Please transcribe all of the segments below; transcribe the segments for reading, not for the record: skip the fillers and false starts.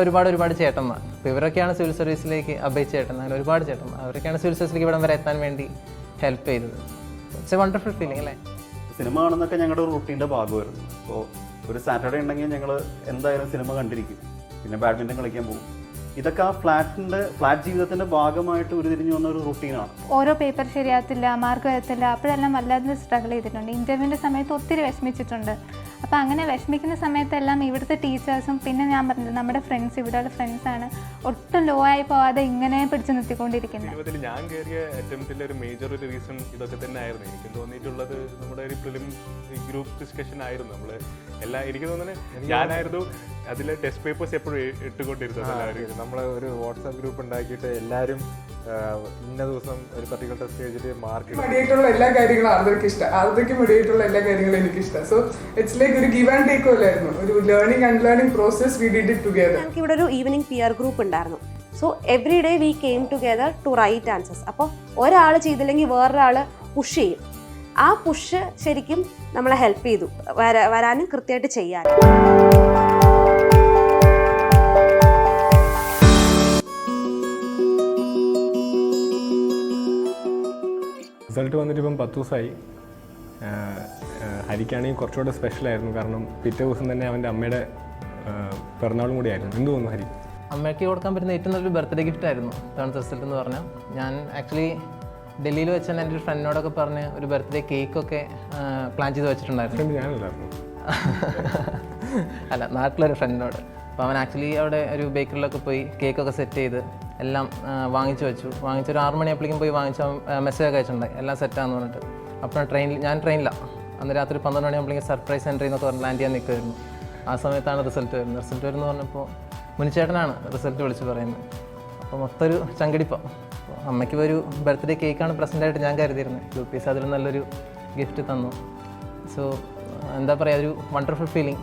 ഒരുപാട് ചേട്ടന്മാർ. അപ്പോൾ ഇവരൊക്കെയാണ് സിവിൽ സർവീസിലേക്ക് അഭയ് ചേട്ടൻ, അങ്ങനെ ഒരുപാട് ചേട്ടന്മാർ, അവരൊക്കെയാണ് സിവിൽ സർവീസിലേക്ക് ഇവിടം വരെ എത്താൻ വേണ്ടി ഹെൽപ്പ് ചെയ്തത്. ഇറ്റ്സ് എ വണ്ടർഫുൾ ഫീലിംഗ് അല്ലേ. സിനിമ കാണുന്നതൊക്കെ ഞങ്ങളുടെ ഒരു റൂട്ടീൻ്റെ ഭാഗമായിരുന്നു. അപ്പോൾ ഒരു സാറ്റർഡേ ഉണ്ടെങ്കിൽ ഞങ്ങൾ എന്തായാലും സിനിമ കണ്ടിരിക്കും, പിന്നെ ബാഡ്മിൻ്റൺ കളിക്കാൻ പോകും. ഇതൊക്കെ ആ ഫ്ലാറ്റ് ജീവിതത്തിൻ്റെ ഭാഗമായിട്ട് ഉരുതിരിഞ്ഞു വന്ന ഒരു റൂട്ടീനാണ്. ഓരോ പേപ്പർ ശരിയാകത്തില്ല, മാർക്ക് വരത്തില്ല, അപ്പോഴെല്ലാം വല്ലാതെ സ്ട്രഗിൾ ചെയ്തിട്ടുണ്ട്. ഇൻ്റർവ്യൂവിൻ്റെ സമയത്ത് ഒത്തിരി വിഷമിച്ചിട്ടുണ്ട്. അപ്പോൾ അങ്ങനെ വിഷമിക്കുന്ന സമയത്തെല്ലാം ഇവിടുത്തെ ടീച്ചേഴ്സും പിന്നെ ഞാൻ പറഞ്ഞത് നമ്മുടെ ഫ്രണ്ട്സ്, ഇവിടെയുള്ള ഫ്രണ്ട്സാണ് ഒട്ടും ലോ ആയി പോവാതെ ഇങ്ങനെ പിടിച്ചു നിർത്തിക്കൊണ്ടിരിക്കുന്നത്. ഞാൻ കയറിയ അറ്റംപ്റ്റിൻ്റെ ഒരു മേജർ ഒരു റീസൺ ഇതൊക്കെ തന്നെ ആയിരുന്നു. എനിക്ക് തോന്നിയിട്ടുള്ളത് നമ്മുടെ ഒരു പ്രിലിം ഗ്രൂപ്പ് ഡിസ്കഷൻ ആയിരുന്നു. നമ്മൾ എനിക്ക് തോന്നുന്നത് ഞാനായിരുന്നു അതിലെ ടെസ്റ്റ് പേപ്പേഴ്സ് എപ്പോഴും ഇട്ടുകൊണ്ടിരുന്നത്. നമ്മൾ ഒരു വാട്സാപ്പ് ഗ്രൂപ്പ് ഉണ്ടാക്കിയിട്ട് എല്ലാവരും ഇന്ന ദിവസം ഒരു പർട്ടിക്കുലർ ടെസ്റ്റ് ചെയ്തിട്ട് മാർക്ക് മടിയായിട്ടുള്ള എല്ലാ കാര്യങ്ങളും ആർദ്രയ്ക്ക് മടിയായിട്ടുള്ള എല്ലാ കാര്യങ്ങളും എനിക്കിഷ്ടം. സോ ഇറ്റ്സ് ലൈക്ക് ഒരു ഗിവ് ആൻഡ് ടേക്ക് പോലെയായിരുന്നു, ഒരു learning and learning process. We did it together. ഞങ്ങൾക്ക് ഇവിടെ ഒരു ഈവനിങ് പിയർ ഗ്രൂപ്പ് ഉണ്ടായിരുന്നു. So every day we came together to write answers. അപ്പോൾ ഒരാൾ ചെയ്തില്ലെങ്കിൽ വേറൊരാൾ പുഷ് ചെയ്യും. ആ പുഷ് ശരിക്കും നമ്മളെ ഹെൽപ്പ് ചെയ്തു വരാനും കൃത്യമായിട്ട് ചെയ്യാനും. റിസൾട്ട് വന്നിട്ട് ഇപ്പം 10 ദിവസമായി. ഹരിക്കാണെങ്കിൽ കുറച്ചുകൂടെ സ്പെഷ്യലായിരുന്നു, കാരണം പിറ്റേ ദിവസം തന്നെ അവൻ്റെ അമ്മയുടെ പിറന്നാളും കൂടി ആയിരുന്നു. എന്ത് തോന്നുന്നു ഹരി? അമ്മയ്ക്ക് കൊടുക്കാൻ പറ്റുന്ന ഏറ്റവും നല്ലൊരു ബർത്ത്ഡേ ഗിഫ്റ്റ് ആയിരുന്നു തേർഡ് റിസൾട്ട് എന്ന് പറഞ്ഞാൽ. ഞാൻ ആക്ച്വലി ഡൽഹിയിൽ വെച്ച് തന്നെ എൻ്റെ ഒരു ഫ്രണ്ടിനോടൊക്കെ പറഞ്ഞ് ഒരു ബർത്ത്ഡേ കേക്കൊക്കെ പ്ലാൻ ചെയ്ത് വെച്ചിട്ടുണ്ടായിരുന്നു. ഞാനല്ലായിരുന്നു അല്ല, നാട്ടിലൊരു ഫ്രണ്ടിനോട്. അപ്പോൾ അവൻ ആക്ച്വലി അവിടെ ഒരു ബേക്കറിലൊക്കെ പോയി കേക്കൊക്കെ സെറ്റ് ചെയ്ത് എല്ലാം വാങ്ങിച്ചു വെച്ചു. വാങ്ങിച്ചൊരു 6 മണിയാകുമ്പോഴേക്കും പോയി വാങ്ങിച്ച മെസ്സേജൊക്കെ അയച്ചിട്ടുണ്ടായി എല്ലാം സെറ്റാന്ന് പറഞ്ഞിട്ട്. അപ്പോൾ ഞാൻ ട്രെയിനിലാണ്. അന്ന് രാത്രി 12 മണിയാകുമ്പോഴേക്കും സർപ്രൈസ് എൻട്രി എന്നൊക്കെ പറഞ്ഞ് ലാൻഡ് ചെയ്യാൻ നിൽക്കുമായിരുന്നു. ആ സമയത്താണ് റിസൾട്ട് വരുന്നത്. റിസൾട്ട് വരുന്നു പറഞ്ഞപ്പോൾ മുനിച്ചേട്ടനാണ് റിസൾട്ട് വിളിച്ച് പറയുന്നത്. അപ്പോൾ മൊത്തം ഒരു ചങ്കടിപ്പം. അപ്പോൾ അമ്മയ്ക്ക് ഒരു ബർത്ത്ഡേ കേക്കാണ് പ്രസൻ്റായിട്ട് ഞാൻ കരുതിയിരുന്നത്. UPSC അതിൽ നല്ലൊരു ഗിഫ്റ്റ് തന്നു. സോ എന്താ പറയുക, ഒരു വണ്ടർഫുൾ ഫീലിംഗ്.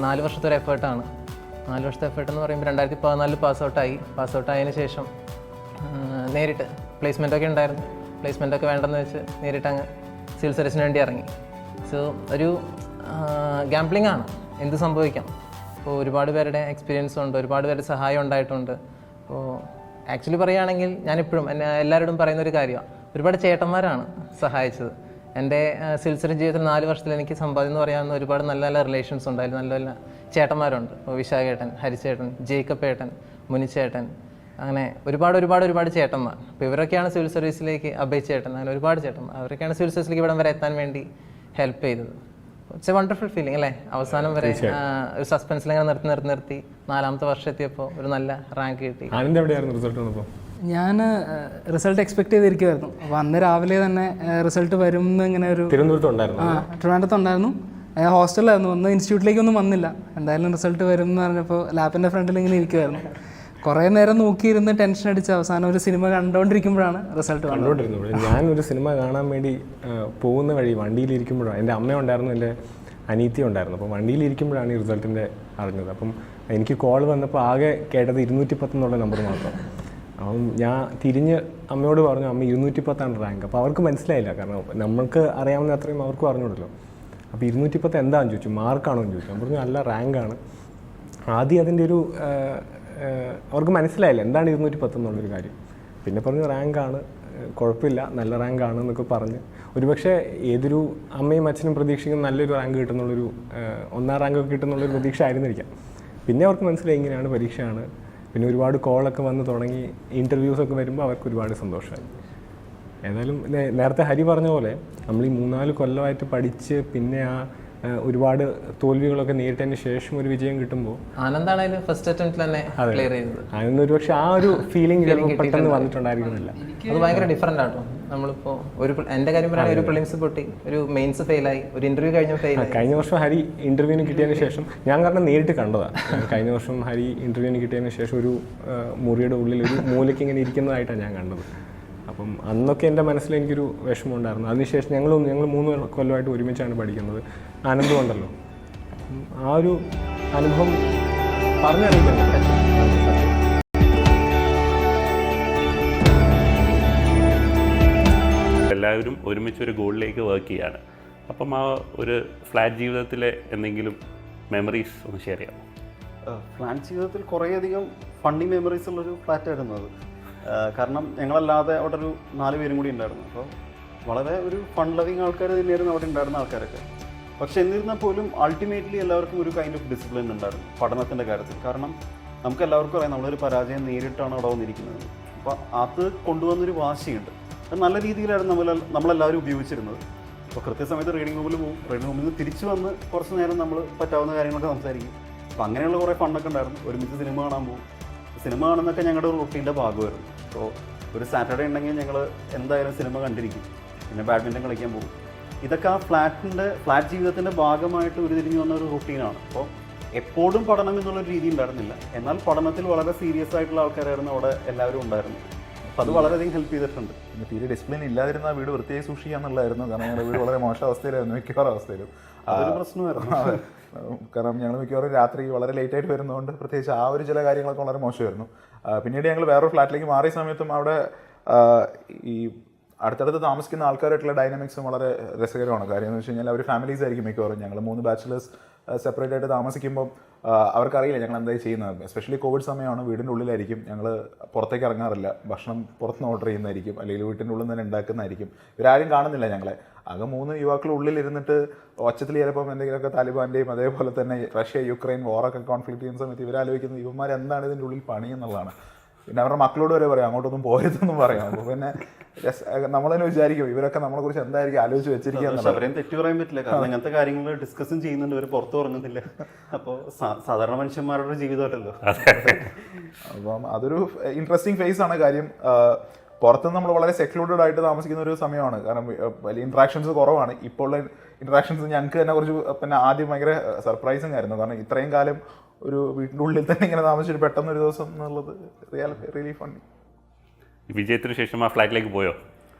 4 വർഷത്തെ ഒരു എഫേർട്ടാണ്. 4 വർഷത്തെ എഫേർട്ട് എന്ന് പറയുമ്പോൾ 2014 പാസ് ഔട്ട് ആയതിനു ശേഷം നേരിട്ട് പ്ലേസ്മെൻറ്റൊക്കെ ഉണ്ടായിരുന്നു. പ്ലേസ്മെൻറ്റൊക്കെ വേണ്ടെന്ന് വെച്ച് നേരിട്ട് അങ്ങ് സിവിൽ സർവീസിന് വേണ്ടി ഇറങ്ങി. സോ ഒരു ഗാംബ്ലിംഗ് ആണ്, എന്ത് സംഭവിക്കാം. അപ്പോൾ ഒരുപാട് പേരുടെ എക്സ്പീരിയൻസ് ഉണ്ട്, ഒരുപാട് പേരുടെ സഹായം ഉണ്ടായിട്ടുണ്ട്. അപ്പോൾ ആക്ച്വലി പറയുകയാണെങ്കിൽ ഞാനിപ്പോഴും എല്ലാവരോടും പറയുന്നൊരു കാര്യമാണ്, ഒരുപാട് ചേട്ടന്മാരാണ് സഹായിച്ചത്. എൻ്റെ സിവിൽ സർവീസ് ജീവിതത്തിൽ 4 വർഷത്തിൽ എനിക്ക് സമ്പാദ്യം എന്ന് പറയാവുന്ന ഒരുപാട് നല്ല നല്ല റിലേഷൻസ് ഉണ്ടായിരുന്നു, നല്ല നല്ല ചേട്ടന്മാരുണ്ട്. ഇപ്പോൾ വിശാഖേട്ടൻ, ഹരിച്ചേട്ടൻ, ജേക്കബ് ഏട്ടൻ, മുനിച്ചേട്ടൻ, അങ്ങനെ ഒരുപാട് ചേട്ടന്മാർ. അപ്പോൾ ഇവരൊക്കെയാണ് സിവിൽ സർവീസിലേക്ക് അഭയ് ചേട്ടൻ, അങ്ങനെ ഒരുപാട് ചേട്ടന്മാർ, അവരൊക്കെയാണ് സിവിൽ സർവീസിലേക്ക് ഇവിടം വരെ എത്താൻ വേണ്ടി ഹെൽപ്പ് ചെയ്തത്. ഇറ്റ്സ് എ വണ്ടർഫുൾ ഫീലിംഗ് അല്ലേ. അവസാനം വരെ ഒരു സസ്പെൻസിൽ ഇങ്ങനെ നിർത്തി 4ാമത്തെ വർഷം എത്തിയപ്പോൾ ഒരു നല്ല റാങ്ക് കിട്ടി. ഞാൻ റിസൾട്ട് എക്സ്പെക്ട് ചെയ്തിരിക്കുമായിരുന്നു. അപ്പോൾ അന്ന് രാവിലെ തന്നെ റിസൾട്ട് വരും എന്ന് ഇങ്ങനെ ഒരു ട്രിവാൻഡ്രത്തുണ്ടായിരുന്നു. ഹോസ്റ്റലിലായിരുന്നു, ഒന്ന് ഇൻസ്റ്റിറ്റ്യൂട്ടിലേക്കൊന്നും വന്നില്ല. എന്തായാലും റിസൾട്ട് വരും എന്ന് പറഞ്ഞപ്പോൾ ലാപ്പിൻ്റെ ഫ്രണ്ടിൽ ഇങ്ങനെ ഇരിക്കുമായിരുന്നു. കുറേ നേരം നോക്കിയിരുന്ന് ടെൻഷൻ അടിച്ച് അവസാനം ഒരു സിനിമ കണ്ടുകൊണ്ടിരിക്കുമ്പോഴാണ് റിസൾട്ട് കണ്ടുകൊണ്ടിരുന്നത്. ഞാനൊരു സിനിമ കാണാൻ വേണ്ടി പോകുന്ന വഴി വണ്ടിയിലിരിക്കുമ്പോഴാണ് എൻ്റെ അമ്മ ഉണ്ടായിരുന്നു, എൻ്റെ അനീത്തി ഉണ്ടായിരുന്നു. അപ്പോൾ വണ്ടിയിലിരിക്കുമ്പോഴാണ് ഈ റിസൾട്ടിൻ്റെ അറിഞ്ഞത്. അപ്പം എനിക്ക് കോൾ വന്നപ്പോൾ ആകെ കേട്ടത് 210 എന്നുള്ള നമ്പർ മാത്രം. അപ്പം ഞാൻ തിരിഞ്ഞ് അമ്മയോട് പറഞ്ഞു, അമ്മ 210 റാങ്ക്. അപ്പോൾ അവർക്ക് മനസ്സിലായില്ല, കാരണം നമ്മൾക്ക് അറിയാവുന്ന അത്രയും അവർക്കും അറിഞ്ഞൂടല്ലോ. അപ്പോൾ 210 എന്താണെന്ന് ചോദിച്ചു, മാർക്കാണോ എന്ന് ചോദിച്ചു. ഞാൻ പറഞ്ഞു അല്ല, റാങ്കാണ്. ആദ്യം അതിൻ്റെ ഒരു അവർക്ക് മനസ്സിലായില്ല എന്താണ് 210 എന്നുള്ളൊരു കാര്യം. പിന്നെ പറഞ്ഞു റാങ്കാണ്, കുഴപ്പമില്ല, നല്ല റാങ്കാണ് എന്നൊക്കെ പറഞ്ഞ്. ഒരുപക്ഷെ ഏതൊരു അമ്മയും അച്ഛനും പ്രതീക്ഷിക്കുന്ന നല്ലൊരു റാങ്ക് കിട്ടുന്നുള്ളൊരു 1ാം റാങ്കൊക്കെ കിട്ടുന്നുള്ളൊരു പ്രതീക്ഷ ആയിരുന്നിരിക്കാം. പിന്നെ അവർക്ക് മനസ്സിലായി ഇങ്ങനെയാണ്, പരീക്ഷയാണ്. പിന്നെ ഒരുപാട് കോളൊക്കെ വന്ന് തുടങ്ങി, ഇൻ്റർവ്യൂസൊക്കെ വരുമ്പോൾ അവർക്ക് ഒരുപാട് സന്തോഷമായി. ഏതായാലും നേരത്തെ ഹരി പറഞ്ഞ പോലെ നമ്മൾ ഈ 3-4 കൊല്ലമായിട്ട് പഠിച്ച് പിന്നെ ആ ഒരുപാട് തോൽവികളൊക്കെ നേരിട്ടതിന് ശേഷം ഒരു വിജയം കിട്ടുമ്പോൾ ആനന്ദാണ് ഫസ്റ്റ് അറ്റംപ്റ്റിൽ തന്നെ ക്ലിയർ ചെയ്തത്. അതിന് ഒരുപക്ഷെ ആ ഒരു ഫീലിംഗ് പെട്ടെന്ന് വന്നിട്ടുണ്ടായിരിക്കുന്നില്ല. അത് ഭയങ്കര ഡിഫറൻ്റ് ആട്ടോ. നമ്മളിപ്പോൾ എൻ്റെ കാര്യം പറയുകയാണെങ്കിൽ ഒരു പ്രിലിംസ് പൊട്ടി, ഒരു മെയിൻസ് ഫെയിലായി, ഒരു ഇൻ്റർവ്യൂ ഫെയിലായി. കഴിഞ്ഞ വർഷം ഹരി ഇൻ്റർവ്യൂവിന് കിട്ടിയതിന് ശേഷം ഞാൻ കാരണം നേരിട്ട് കണ്ടതാണ്. കഴിഞ്ഞ വർഷം ഹരി ഇൻ്റർവ്യൂവിന് കിട്ടിയതിന് ശേഷം ഒരു മുറിയുടെ ഉള്ളിൽ ഒരു മൂലയ്ക്ക് ഇങ്ങനെ ഇരിക്കുന്നതായിട്ടാണ് ഞാൻ കണ്ടത്. അപ്പം അന്നൊക്കെ എൻ്റെ മനസ്സിൽ എനിക്കൊരു വിഷമം ഉണ്ടായിരുന്നു. അതിനുശേഷം ഞങ്ങൾ 3 കൊല്ലമായിട്ട് ഒരുമിച്ചാണ് പഠിക്കുന്നത്. ആനന്ദമുണ്ടല്ലോ, ആ ഒരു അനുഭവം പറഞ്ഞറിയിക്കാൻ എല്ലാവരും ഒരുമിച്ചൊരു ഗോളിലേക്ക് വർക്ക് ചെയ്യാണ്. അപ്പം ആ ഒരു ഫ്ലാറ്റ് ജീവിതത്തിലെ എന്തെങ്കിലും മെമ്മറീസ് ഒന്ന് ഷെയർ ചെയ്യാം. ഫ്ലാറ്റ് ജീവിതത്തിൽ കുറേയധികം ഫണ്ണി മെമ്മറീസ് ഉള്ളൊരു ഫ്ലാറ്റായിരുന്നു അത്. കാരണം ഞങ്ങളല്ലാതെ അവിടെ ഒരു 4 പേരും കൂടി ഉണ്ടായിരുന്നു. അപ്പോൾ വളരെ ഒരു ഫൺ ലവിങ് ആൾക്കാർ തന്നെയായിരുന്നു അവിടെ ഉണ്ടായിരുന്ന ആൾക്കാരൊക്കെ. പക്ഷെ എന്നിരുന്നാൽ പോലും അൾട്ടിമേറ്റ്ലി എല്ലാവർക്കും ഒരു കൈൻഡ് ഓഫ് ഡിസിപ്ലിൻ ഉണ്ടായിരുന്നു പഠനത്തിൻ്റെ കാര്യത്തിൽ. കാരണം നമുക്ക് എല്ലാവർക്കും അറിയാം നമ്മളൊരു പരാജയം നേരിട്ടാണ് അവിടെ വന്നിരിക്കുന്നത്. അപ്പോൾ അത് കൊണ്ടുവന്നൊരു വാശിയുണ്ട്. അത് നല്ല രീതിയിലായിരുന്നു നമ്മളെല്ലാവരും ഉപയോഗിച്ചിരുന്നത്. അപ്പോൾ കൃത്യസമയത്ത് റീഡിംഗ് റൂമിൽ പോകും, റീഡിംഗ് റൂമിൽ നിന്ന് തിരിച്ചു വന്ന് കുറച്ച് നേരം നമ്മൾ പറ്റാവുന്ന കാര്യങ്ങളൊക്കെ സംസാരിക്കും. അപ്പോൾ അങ്ങനെയുള്ള കുറേ ഫണ്ടൊക്കെ ഉണ്ടായിരുന്നു. ഒരുമിച്ച് സിനിമ കാണാൻ പോകും. സിനിമ കാണുന്നതൊക്കെ ഞങ്ങളുടെ ഒരു റൊട്ടീൻ്റെ ഭാഗമായിരുന്നു. അപ്പോൾ ഒരു സാറ്റർഡേ ഉണ്ടെങ്കിൽ ഞങ്ങൾ എന്തായാലും സിനിമ കണ്ടിരിക്കും. പിന്നെ ബാഡ്മിൻ്റൺ കളിക്കാൻ പോകും. ഇതൊക്കെ ആ ഫ്ലാറ്റ് ജീവിതത്തിൻ്റെ ഭാഗമായിട്ട് ഉരുതിരിഞ്ഞു വന്ന ഒരു റൂട്ടീനാണ്. അപ്പോൾ എപ്പോഴും പഠനം എന്നുള്ളൊരു രീതി ഉണ്ടായിരുന്നില്ല. എന്നാൽ പഠനത്തിൽ വളരെ സീരിയസ് ആയിട്ടുള്ള ആൾക്കാരായിരുന്നു അവിടെ എല്ലാവരും ഉണ്ടായിരുന്നത്. അപ്പോൾ അത് വളരെയധികം ഹെൽപ്പ് ചെയ്തിട്ടുണ്ട്. പിന്നെ തീരെ ഡിസിപ്ലിൻ ഇല്ലാതിരുന്ന വീട് വൃത്തിയായി സൂക്ഷിക്കുക എന്നുള്ളതായിരുന്നു. കാരണം ഞങ്ങളുടെ വീട് വളരെ മോശം അവസ്ഥയിലായിരുന്നു, മിക്കവാറും അവസ്ഥയിലും. അതൊരു പ്രശ്നമായിരുന്നു. കാരണം ഞങ്ങൾ മിക്കവാറും രാത്രി വളരെ ലേറ്റായിട്ട് വരുന്നതുകൊണ്ട് പ്രത്യേകിച്ച് ആ ഒരു ചില കാര്യങ്ങളൊക്കെ വളരെ മോശമായിരുന്നു. പിന്നീട് ഞങ്ങൾ വേറൊരു ഫ്ലാറ്റിലേക്ക് മാറിയ സമയത്തും അവിടെ ഈ അടുത്തടുത്ത് താമസിക്കുന്ന ആൾക്കാരായിട്ടുള്ള ഡൈനാമിക്സും വളരെ രസകരമാണ്. കാര്യം എന്ന് വെച്ച് കഴിഞ്ഞാൽ അവർ ഫാമിലീസ് ആയിരിക്കും മിക്കവാറും. ഞങ്ങൾ 3 ബാച്ചിലേഴ്സ് സെപ്പറേറ്റ് ആയിട്ട് താമസിക്കുമ്പോൾ അവർക്കറിയില്ല ഞങ്ങൾ എന്തായി ചെയ്യുന്നത്. എസ്പെഷ്യലി കോവിഡ് സമയമാണ്, വീടിൻ്റെ ഉള്ളിലായിരിക്കും. ഞങ്ങൾ പുറത്തേക്ക് ഇറങ്ങാറില്ല. ഭക്ഷണം പുറത്തുനിന്ന് ഓർഡർ ചെയ്യുന്നതായിരിക്കും, അല്ലെങ്കിൽ വീട്ടിൻ്റെ ഉള്ളിൽ തന്നെ ഉണ്ടാക്കുന്നതായിരിക്കും. ഇവരാരും കാണുന്നില്ല ഞങ്ങളെ. ആകെ 3 യുവാക്കൾ ഉള്ളിലിരുന്നിട്ട് ഒച്ചത്തിൽ ചിലപ്പം എന്തെങ്കിലുമൊക്കെ താലിബാൻ്റെയും അതേപോലെ തന്നെ റഷ്യ യുക്രൈൻ വാറൊക്കെ കോൺഫ്ലിക്റ്റ് ചെയ്യുന്ന സമയത്ത് ഇവരാലോചിക്കുന്നത് ഇവന്മാർ എന്താണ് ഇതിൻ്റെ ഉള്ളിൽ പണി എന്നുള്ളതാണ്. പിന്നെ അവരുടെ മക്കളോട് വരെ പറയാം അങ്ങോട്ടൊന്നും പോയതെന്നും പറയാം. അപ്പോൾ പിന്നെ നമ്മൾ തന്നെ വിചാരിക്കും ഇവരൊക്കെ നമ്മളെ കുറിച്ച് എന്തായിരിക്കും ആലോചിച്ച് വെച്ചിരിക്കുക. അവരെയും തെറ്റു പറയാൻ പറ്റില്ല. കാരണം അങ്ങനത്തെ കാര്യങ്ങൾ ഡിസ്കസും ചെയ്യുന്നുണ്ട്, അവർ പുറത്തു പറയുന്നില്ല. അപ്പോൾ സാധാരണ മനുഷ്യന്മാരുടെ ജീവിതമല്ലല്ലോ. അപ്പം അതൊരു ഇൻട്രസ്റ്റിംഗ് ഫേസ് ആണ്. കാര്യം പുറത്തുനിന്ന് നമ്മൾ വളരെ സെക്ലൂഡഡ് ആയിട്ട് താമസിക്കുന്ന ഒരു സമയമാണ്. കാരണം വലിയ ഇൻട്രാക്ഷൻസ് കുറവാണ്. ഇപ്പോൾ ഉള്ള ഇൻട്രാക്ഷൻസ് ഞങ്ങൾക്ക് തന്നെ കുറച്ച് പിന്നെ ആദ്യം ഭയങ്കര സർപ്രൈസിങ് ആയിരുന്നു. കാരണം ഇത്രയും കാലം ഒരു വീട്ടിൻ്റെ ഉള്ളിൽ തന്നെ ഇങ്ങനെ താമസിച്ചിട്ട് പെട്ടെന്ന് ഒരു ദിവസം എന്നുള്ളത് റിയലി ഫണ്ണി. വിജയത്തിന് ശേഷം ആ ഫ്ലാറ്റിലേക്ക് പോയോ?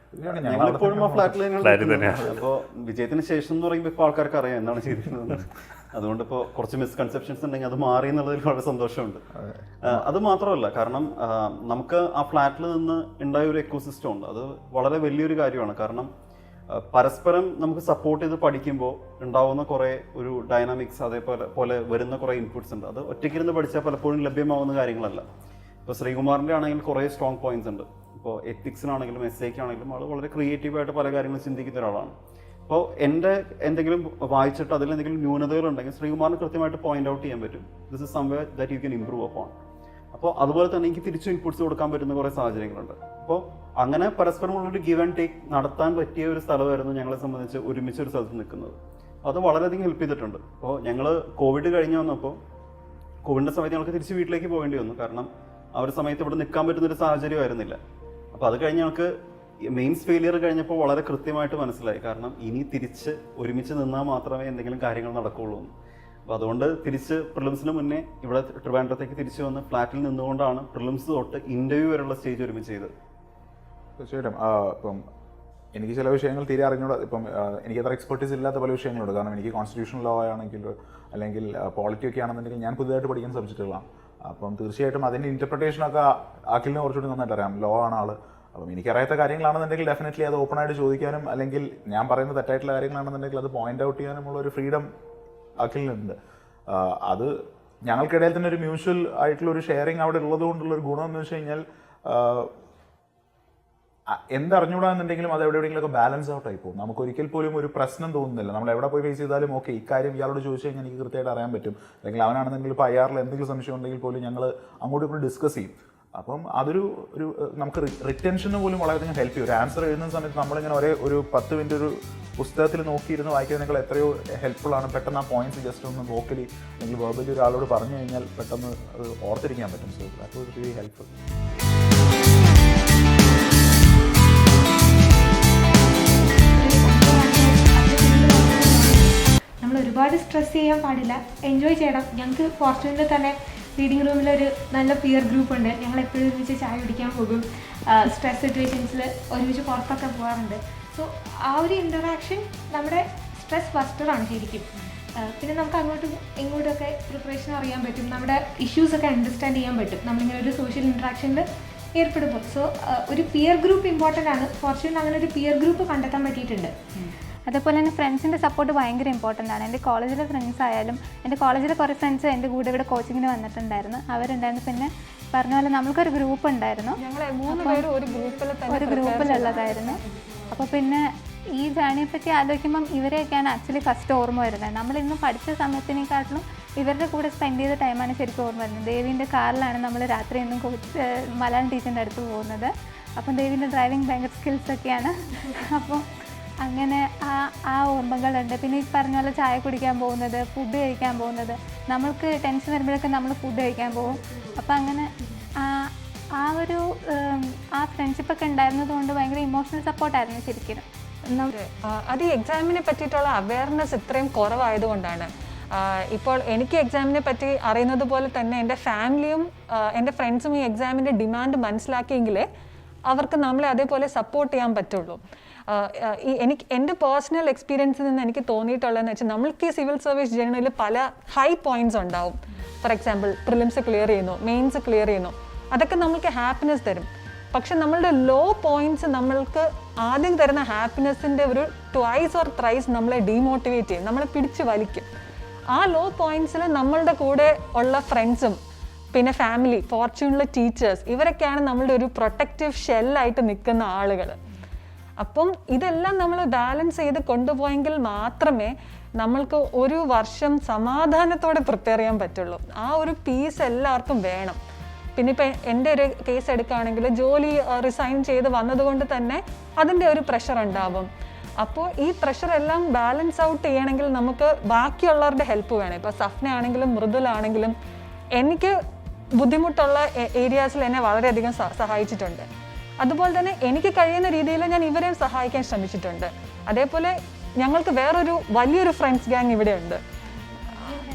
ഞങ്ങളിപ്പോഴും ആ ഫ്ലാറ്റിൽ തന്നെയാണ്. അപ്പോൾ വിജയത്തിന് ശേഷം എന്ന് പറയുമ്പോൾ ഇപ്പോൾ ആൾക്കാർക്ക് അറിയാം എന്താണ് ചെയ്തിരുന്നത്. അതുകൊണ്ട് ഇപ്പോൾ കുറച്ച് മിസ്കൺസെപ്ഷൻസ് ഉണ്ടെങ്കിൽ അത് മാറി എന്നുള്ളതിൽ വളരെ സന്തോഷമുണ്ട്. അത് മാത്രമല്ല, കാരണം നമുക്ക് ആ ഫ്ലാറ്റിൽ നിന്ന് ഉണ്ടായ ഒരു എക്കോസിസ്റ്റം ഉണ്ട്. അത് വളരെ വലിയൊരു കാര്യമാണ്. കാരണം പരസ്പരം നമുക്ക് സപ്പോർട്ട് ചെയ്ത് പഠിക്കുമ്പോൾ ഉണ്ടാവുന്ന കുറേ ഒരു ഡൈനാമിക്സ്, അതേപോലെ വരുന്ന കുറേ ഇൻപുട്സ് ഉണ്ട്. അത് ഒറ്റയ്ക്കിരുന്ന് പഠിച്ചാൽ പലപ്പോഴും ലഭ്യമാവുന്ന കാര്യങ്ങളല്ല. ഇപ്പോൾ ശ്രീകുമാറിൻ്റെ ആണെങ്കിൽ കുറേ സ്ട്രോങ് പോയിന്റ്സ് ഉണ്ട്. ഇപ്പോൾ എത്തിക്സിനാണെങ്കിലും എസ്ഐക്കാണെങ്കിലും ആൾ വളരെ ക്രിയേറ്റീവായിട്ട് പല കാര്യങ്ങളും ചിന്തിക്കുന്ന ഒരാളാണ്. അപ്പോൾ എൻ്റെ എന്തെങ്കിലും വായിച്ചിട്ട് അതിലെന്തെങ്കിലും ന്യൂനതകളുണ്ടെങ്കിൽ ശ്രീകുമാറിന് കൃത്യമായിട്ട് പോയിന്റ് ഔട്ട് ചെയ്യാൻ പറ്റും. This is somewhere that you can improve upon. അപ്പോൾ അതുപോലെ തന്നെ എനിക്ക് തിരിച്ചു ഇൻപുട്സ് കൊടുക്കാൻ പറ്റുന്ന കുറേ സാഹചര്യങ്ങളുണ്ട്. അപ്പോൾ അങ്ങനെ പരസ്പരമുള്ളൊരു ഗിവ് ആൻഡ് ടേക്ക് നടത്താൻ പറ്റിയ ഒരു സ്ഥലമായിരുന്നു ഞങ്ങളെ സംബന്ധിച്ച് ഒരുമിച്ചൊരു സ്ഥലത്ത് നിൽക്കുന്നത്. അത് വളരെയധികം ഹെൽപ്പ് ചെയ്തിട്ടുണ്ട്. അപ്പോൾ ഞങ്ങൾ കോവിഡ് കഴിഞ്ഞ് വന്നപ്പോൾ കോവിഡിൻ്റെ സമയത്ത് ഞങ്ങൾക്ക് തിരിച്ച് വീട്ടിലേക്ക് പോകേണ്ടി വന്നു. കാരണം ആ ഒരു സമയത്ത് ഇവിടെ നിൽക്കാൻ പറ്റുന്നൊരു സാഹചര്യമായിരുന്നില്ല. അപ്പോൾ അത് കഴിഞ്ഞ് ഞങ്ങൾക്ക് മെയിൻസ് ഫെയിലിയർ കഴിഞ്ഞപ്പോൾ വളരെ കൃത്യമായിട്ട് മനസ്സിലായി. കാരണം ഇനി തിരിച്ച് ഒരുമിച്ച് നിന്നാൽ മാത്രമേ എന്തെങ്കിലും കാര്യങ്ങൾ നടക്കുകയുള്ളൂ. അപ്പോൾ അതുകൊണ്ട് തിരിച്ച് പ്രിലിംസിന് മുന്നേ ഇവിടെ ട്രിവാൻഡ്രത്തേക്ക് തിരിച്ചു വന്ന് ഫ്ലാറ്റിൽ നിന്നുകൊണ്ടാണ് പ്രിലിംസ് തൊട്ട് ഇൻ്റർവ്യൂ വരെയുള്ള സ്റ്റേജ് ഒരുമിച്ച് ചെയ്തത്. തീർച്ചയായിട്ടും. ഇപ്പം എനിക്ക് ചില വിഷയങ്ങൾ തീരെ അറിഞ്ഞൂടാ. ഇപ്പം എനിക്ക് അത്ര എക്സ്പെർട്ടീസ് ഇല്ലാത്ത പല വിഷയങ്ങളുണ്ട്. കാരണം എനിക്ക് കോൺസ്റ്റിറ്റ്യൂഷണൽ ലോ ആണെങ്കിൽ അല്ലെങ്കിൽ പോളിറ്റി ഒക്കെ ആണെന്നുണ്ടെങ്കിൽ ഞാൻ പുതിയതായിട്ട് പഠിക്കുന്ന സബ്ജക്റ്റുകളാണ്. അപ്പം തീർച്ചയായിട്ടും അതിൻ്റെ ഇൻ്റർപ്രിട്ടേഷനൊക്കെ ആക്കിലിനെ കുറച്ചുകൂടി നന്നായിട്ട് അറിയാം. ലോ ആണ് ആൾ. അപ്പം എനിക്കറിയാത്ത കാര്യങ്ങളാണെന്നുണ്ടെങ്കിൽ ഡെഫിനറ്റ്ലി അത് ഓപ്പണായിട്ട് ചോദിക്കാനും, അല്ലെങ്കിൽ ഞാൻ പറയുന്ന തെറ്റായിട്ടുള്ള കാര്യങ്ങളാണെന്നുണ്ടെങ്കിൽ അത് പോയിന്റ് ഔട്ട് ചെയ്യാനുമുള്ള ഒരു ഫ്രീഡം അഖിലിനുണ്ട്. അത് ഞങ്ങൾക്കിടയിൽ തന്നെ ഒരു മ്യൂച്വൽ ആയിട്ടുള്ള ഒരു ഷെയറിങ് അവിടെ ഉള്ളത് കൊണ്ടുള്ളൊരു ഗുണം എന്ന് വെച്ച് കഴിഞ്ഞാൽ എന്തറിഞ്ഞൂടാന്നുണ്ടെങ്കിലും അത് എവിടെയെങ്കിലുമൊക്കെ ബാലൻസ് ഔട്ട് ആയി പോകും. നമുക്ക് ഒരിക്കൽ പോലും ഒരു പ്രശ്നം തോന്നുന്നില്ല. നമ്മൾ എവിടെ പോയി ഫേസ് ചെയ്താലും ഓക്കെ ഇക്കാര്യം ഇയാളോട് ചോദിച്ചു കഴിഞ്ഞാൽ എനിക്ക് കൃത്യമായിട്ട് അറിയാൻ പറ്റും. അല്ലെങ്കിൽ അവനാണെന്നെങ്കിൽ ഇപ്പോൾ IR എന്തെങ്കിലും സംശയം ഉണ്ടെങ്കിൽ പോലും ഞങ്ങൾ അങ്ങോട്ടും ഇങ്ങോട്ടും ഡിസ്കസ് ചെയ്യും. അപ്പം അതൊരു നമുക്ക് റിറ്റൻഷന് പോലും വളരെയധികം ഹെൽപ്പ് ചെയ്യും. ഒരു ആൻസർ എഴുതുന്ന സമയത്ത് നമ്മളിങ്ങനെ ഒരു 10 മിനിറ്റ് ഒരു പുസ്തകത്തിൽ നോക്കിയിരുന്ന് വായിക്കുന്നതിനേക്കാൾ എത്രയോ ഹെൽപ്ഫുള്ളാണ്. പെട്ടെന്ന് ആ പോയിന്റ്സ് ജസ്റ്റ് ഒന്ന് വോക്കലി അല്ലെങ്കിൽ വെർബലി ഒരാളോട് പറഞ്ഞു കഴിഞ്ഞാൽ പെട്ടെന്ന് അത് ഓർത്തിരിക്കാൻ പറ്റും. So that was really helpful. നമ്മൾ ഒരുപാട് സ്ട്രെസ് ചെയ്യാൻ പാടില്ല, എൻജോയ് ചെയ്യണം. ഞങ്ങൾക്ക് ഫോർച്യൂണിൽ തന്നെ റീഡിംഗ് റൂമിലൊരു നല്ല പിയർ ഗ്രൂപ്പ് ഉണ്ട്. ഞങ്ങൾ എപ്പോഴും ഒരുമിച്ച് ചായ കുടിക്കാൻ പോകും. സ്ട്രെസ് സിറ്റുവേഷൻസിൽ ഒരുമിച്ച് പുറത്തൊക്കെ പോകാറുണ്ട്. സോ ആ ഒരു ഇൻ്ററാക്ഷൻ നമ്മുടെ സ്ട്രെസ് ബസ്റ്ററാണ് ശരിക്കും. പിന്നെ നമുക്ക് അങ്ങോട്ടും ഇങ്ങോട്ടൊക്കെ പ്രിപ്പറേഷൻ അറിയാൻ പറ്റും. നമ്മുടെ ഇഷ്യൂസൊക്കെ അണ്ടർസ്റ്റാൻഡ് ചെയ്യാൻ പറ്റും നമ്മളിങ്ങനെ ഒരു സോഷ്യൽ ഇൻട്രാക്ഷനിൽ ഏർപ്പെടുമ്പോൾ. സോ ഒരു പിയർ ഗ്രൂപ്പ് ഇമ്പോർട്ടൻ്റ് ആണ്. ഫോർച്യൂണിൽ അങ്ങനെ ഒരു പിയർ ഗ്രൂപ്പ് കണ്ടെത്താൻ പറ്റിയിട്ടുണ്ട്. അതേപോലെ തന്നെ ഫ്രണ്ട്സിൻ്റെ സപ്പോർട്ട് ഭയങ്കര ഇമ്പോർട്ടൻ്റ് ആണ്. എൻ്റെ കോളേജിലെ ഫ്രണ്ട്സ് ആയാലും എൻ്റെ കോളേജിലെ കുറേ ഫ്രണ്ട്സ് എൻ്റെ കൂടെ ഇവിടെ കോച്ചിങ്ങിന് വന്നിട്ടുണ്ടായിരുന്നു, അവരുണ്ടായിരുന്നു. പിന്നെ പറഞ്ഞ പോലെ നമ്മൾക്കൊരു ഗ്രൂപ്പ് ഉണ്ടായിരുന്നു, ഒരു ഗ്രൂപ്പിലുള്ളതായിരുന്നു. അപ്പോൾ പിന്നെ ഈ ജേണിയെ പറ്റി ആലോചിക്കുമ്പം ഇവരെയൊക്കെയാണ് ആക്ച്വലി ഫസ്റ്റ് ഓർമ്മ വരുന്നത്. നമ്മളിന്ന് പഠിച്ച സമയത്തിനെക്കാട്ടിലും ഇവരുടെ കൂടെ സ്പെൻഡ് ചെയ്ത ടൈമാണ് ശരിക്കും ഓർമ്മ വരുന്നത്. ദേവീൻ്റെ കാറിലാണ് നമ്മൾ രാത്രി എന്നും മലയാളം ടീച്ചറിൻ്റെ അടുത്ത് പോകുന്നത്. അപ്പം ദേവീൻ്റെ ഡ്രൈവിംഗ് ഭയങ്കര സ്കിൽസൊക്കെയാണ്. അപ്പോൾ അങ്ങനെ ആ ഓർമ്മകളുണ്ട്. പിന്നെ ഈ പറഞ്ഞ പോലെ ചായ കുടിക്കാൻ പോകുന്നത്, ഫുഡ് കഴിക്കാൻ പോകുന്നത്, നമ്മൾക്ക് ടെൻഷൻ വരുമ്പോഴൊക്കെ നമ്മൾ ഫുഡ് കഴിക്കാൻ പോകും. അപ്പോൾ അങ്ങനെ ആ ഒരു ഫ്രണ്ട്ഷിപ്പൊക്കെ ഉണ്ടായിരുന്നത് കൊണ്ട് ഭയങ്കര ഇമോഷണൽ സപ്പോർട്ടായിരുന്നു ശരിക്കും. അത് ഈ എക്സാമിനെ പറ്റിയിട്ടുള്ള അവയർനെസ് ഇത്രയും കുറവായതുകൊണ്ടാണ്. ഇപ്പോൾ എനിക്ക് എക്സാമിനെ പറ്റി അറിയുന്നത് പോലെ തന്നെ എൻ്റെ ഫാമിലിയും എൻ്റെ ഫ്രണ്ട്സും ഈ എക്സാമിൻ്റെ ഡിമാൻഡ് മനസ്സിലാക്കിയെങ്കിലേ അവർക്ക് നമ്മളെ അതേപോലെ സപ്പോർട്ട് ചെയ്യാൻ പറ്റുള്ളൂ. എൻ്റെ പേഴ്സണൽ എക്സ്പീരിയൻസിൽ നിന്ന് എനിക്ക് തോന്നിയിട്ടുള്ളതെന്ന് വെച്ചാൽ നമ്മൾക്ക് ഈ സിവിൽ സർവീസ് ജേർണിയിൽ പല ഹൈ പോയിന്റ്സ് ഉണ്ടാവും. ഫോർ എക്സാമ്പിൾ പ്രിലിംസ് ക്ലിയർ ചെയ്യുന്നു, മെയിൻസ് ക്ലിയർ ചെയ്യുന്നു, അതൊക്കെ നമ്മൾക്ക് ഹാപ്പിനെസ് തരും. പക്ഷെ നമ്മളുടെ ലോ പോയിന്റ്സ് നമ്മൾക്ക് ആദ്യം തരുന്ന ഹാപ്പിനെസ്സിൻ്റെ ഒരു ട്വൈസ് ഓർ ത്രൈസ് നമ്മളെ ഡീമോട്ടിവേറ്റ് ചെയ്യും, നമ്മളെ പിടിച്ച് വലിക്കും. ആ ലോ പോയിന്റ്സിൽ നമ്മളുടെ കൂടെ ഉള്ള ഫ്രണ്ട്സും പിന്നെ ഫാമിലി, ഫോർച്യൂണിലെ ടീച്ചേഴ്സ്, ഇവരൊക്കെയാണ് നമ്മളുടെ ഒരു പ്രൊട്ടക്റ്റീവ് ഷെല്ലായിട്ട് നിൽക്കുന്ന ആളുകൾ. അപ്പം ഇതെല്ലാം നമ്മൾ ബാലൻസ് ചെയ്ത് കൊണ്ടുപോയെങ്കിൽ മാത്രമേ നമ്മൾക്ക് ഒരു വർഷം സമാധാനത്തോടെ പ്രിപ്പയർ ചെയ്യാൻ പറ്റുള്ളൂ. ആ ഒരു പീസ് എല്ലാവർക്കും വേണം. പിന്നെ ഇപ്പം എൻ്റെ ഒരു കേസ് എടുക്കുകയാണെങ്കിൽ ജോലി റിസൈൻ ചെയ്ത് വന്നതുകൊണ്ട് തന്നെ അതിൻ്റെ ഒരു പ്രഷർ ഉണ്ടാവും. അപ്പോൾ ഈ പ്രഷർ എല്ലാം ബാലൻസ് ഔട്ട് ചെയ്യണമെങ്കിൽ നമുക്ക് ബാക്കിയുള്ളവരുടെ ഹെൽപ്പ് വേണം. ഇപ്പോൾ സഫ്ന ആണെങ്കിലും മൃദുലാണെങ്കിലും എനിക്ക് ബുദ്ധിമുട്ടുള്ള ഏരിയാസിൽ എന്നെ വളരെയധികം സഹായിച്ചിട്ടുണ്ട്. അതുപോലെ തന്നെ എനിക്ക് കഴിയുന്ന രീതിയിൽ ഞാൻ ഇവരെയും സഹായിക്കാൻ ശ്രമിച്ചിട്ടുണ്ട്. അതേപോലെ ഞങ്ങൾക്ക് വേറൊരു വലിയൊരു ഫ്രണ്ട്സ് ഗ്യാങ് ഇവിടെയുണ്ട്.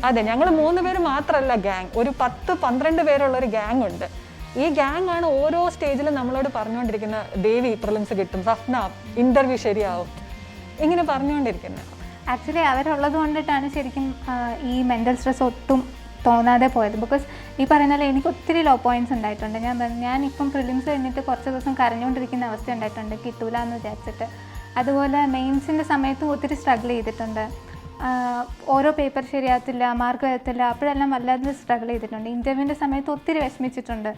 അതെ, ഞങ്ങൾ 3 പേര് മാത്രമല്ല ഗ്യാങ്, ഒരു 10-12 പേരുള്ളൊരു ഗ്യാങ് ഉണ്ട്. ഈ ഗ്യാങ് ആണ് ഓരോ സ്റ്റേജിലും നമ്മളോട് പറഞ്ഞുകൊണ്ടിരിക്കുന്ന ദേവി പ്രിലിംസ് കിട്ടും, സഫ്ന ഇൻ്റർവ്യൂ ശരിയാവും, ഇങ്ങനെ പറഞ്ഞുകൊണ്ടിരിക്കുന്നത്. ആക്ച്വലി അവരുള്ളത് കൊണ്ടിട്ടാണ് ശരിക്കും ഈ മെൻ്റൽ സ്ട്രെസ് ഒട്ടും തോന്നാതെ പോയത്. ബിക്കോസ് ഈ പറയുന്ന പോലെ എനിക്ക് ഒത്തിരി ലോ പോയിൻറ്റ്സ് ഉണ്ടായിട്ടുണ്ട്. ഞാനിപ്പം പ്രിലിംസ് കഴിഞ്ഞിട്ട് കുറച്ച് ദിവസം കരഞ്ഞുകൊണ്ടിരിക്കുന്ന അവസ്ഥ ഉണ്ടായിട്ടുണ്ട്, കിട്ടൂല എന്ന് വിചാരിച്ചിട്ട്. അതുപോലെ മെയിൻസിൻ്റെ സമയത്തും ഒത്തിരി സ്ട്രഗിൾ ചെയ്തിട്ടുണ്ട്. ഓരോ പേപ്പർ ശരിയാകത്തില്ല, മാർക്ക് വരത്തില്ല, അപ്പോഴെല്ലാം വല്ലാതെ സ്ട്രഗിൾ ചെയ്തിട്ടുണ്ട്. ഇൻ്റർവ്യൂവിൻ്റെ സമയത്ത് ഒത്തിരി വിഷമിച്ചിട്ടുണ്ട്.